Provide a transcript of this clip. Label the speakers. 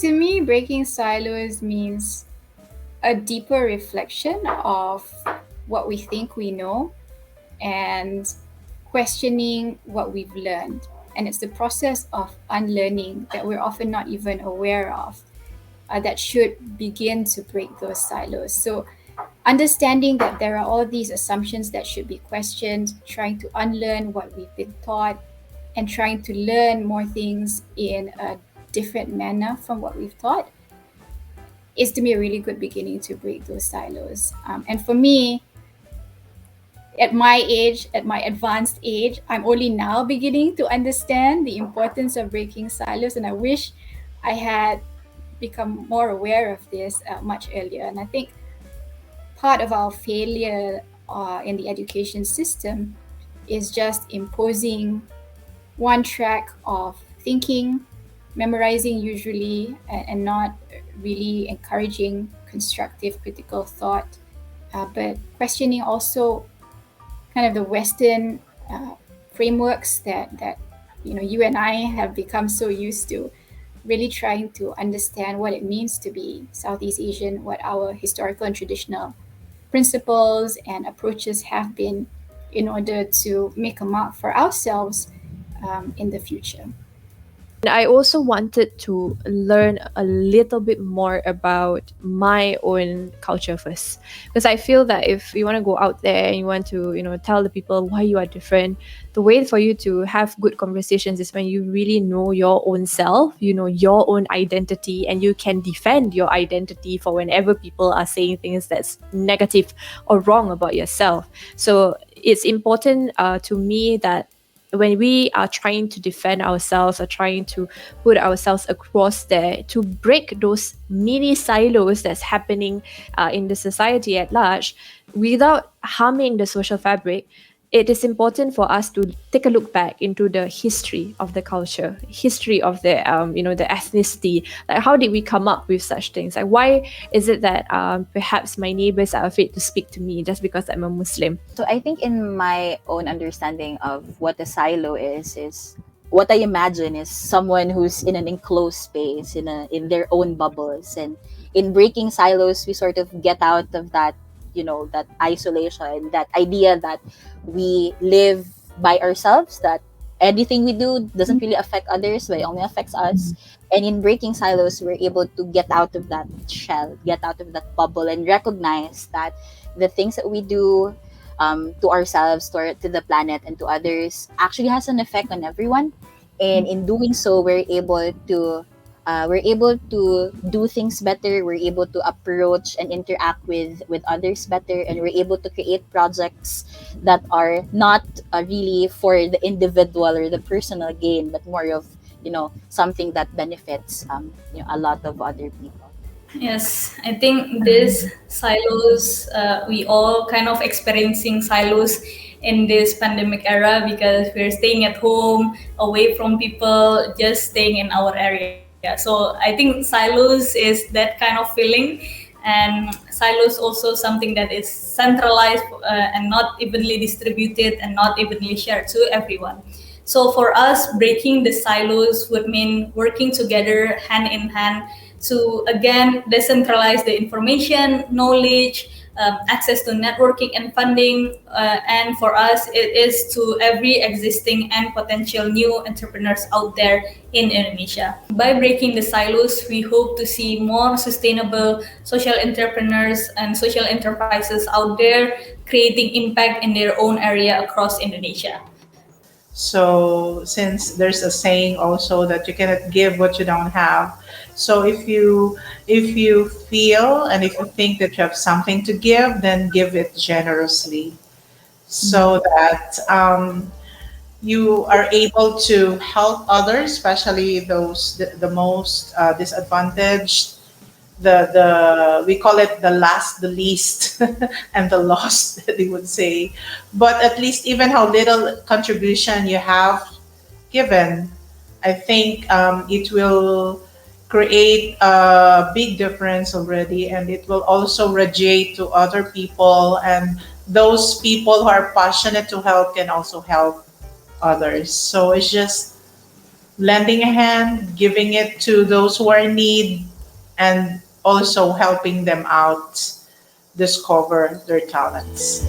Speaker 1: To me, breaking silos means a deeper reflection of what we think we know and questioning what we've learned. And it's the process of unlearning that we're often not even aware of that should begin to break those silos. So, understanding that there are all these assumptions that should be questioned, trying to unlearn what we've been taught, and trying to learn more things in a different manner from what we've taught is to me a really good beginning to break those silos. And for me, at my age, at my advanced age, I'm only now beginning to understand the importance of breaking silos, and I wish I had become more aware of this much earlier. And I think part of our failure in the education system is just imposing one track of thinking, memorizing usually, and not really encouraging constructive critical thought, but questioning also kind of the Western frameworks that you and I have become so used to, really trying to understand what it means to be Southeast Asian, what our historical and traditional principles and approaches have been in order to make a mark for ourselves in the future.
Speaker 2: And I also wanted to learn a little bit more about my own culture first. Because I feel that if you want to go out there and you want to, tell the people why you are different, the way for you to have good conversations is when you really know your own self, you know your own identity, and you can defend your identity for whenever people are saying things that's negative or wrong about yourself. So it's important to me that when we are trying to defend ourselves or trying to put ourselves across there to break those mini silos that's happening in the society at large without harming the social fabric, it is important for us to take a look back into the history of the culture, history of the the ethnicity. Like, how did we come up with such things? Like, why is it that perhaps my neighbors are afraid to speak to me just because I'm a Muslim?
Speaker 3: So I think in my own understanding of what a silo is what I imagine is someone who's in an enclosed space in their own bubbles, and in breaking silos we sort of get out of that, that isolation, that idea that we live by ourselves, that anything we do doesn't really affect others, but it only affects us. And in breaking silos, we're able to get out of that shell, get out of that bubble, and recognize that the things that we do to ourselves, to the planet, and to others actually has an effect on everyone. And in doing so, we're able to do things better. We're able to approach and interact with others better, and we're able to create projects that are not really for the individual or the personal gain, but more of something that benefits a lot of other people.
Speaker 4: Yes, I think these silos, we all kind of experiencing silos in this pandemic era because we're staying at home, away from people, just staying in our area. So I think silos is that kind of feeling, and silos also something that is centralized and not evenly distributed and not evenly shared to everyone. So for us, breaking the silos would mean working together hand in hand to again decentralize the information, knowledge, access to networking and funding, and for us it is to every existing and potential new entrepreneurs out there in Indonesia. By breaking the silos, we hope to see more sustainable social entrepreneurs and social enterprises out there creating impact in their own area across Indonesia.
Speaker 5: So since there's a saying also that you cannot give what you don't have. So if you feel and if you think that you have something to give, then give it generously so that you are able to help others, especially those the most disadvantaged, the we call it the last, the least, and the lost, they would say. But at least even how little contribution you have given, I think it will create a big difference already, and it will also radiate to other people, and those people who are passionate to help can also help others. So it's just lending a hand, giving it to those who are in need, and also helping them out discover their talents.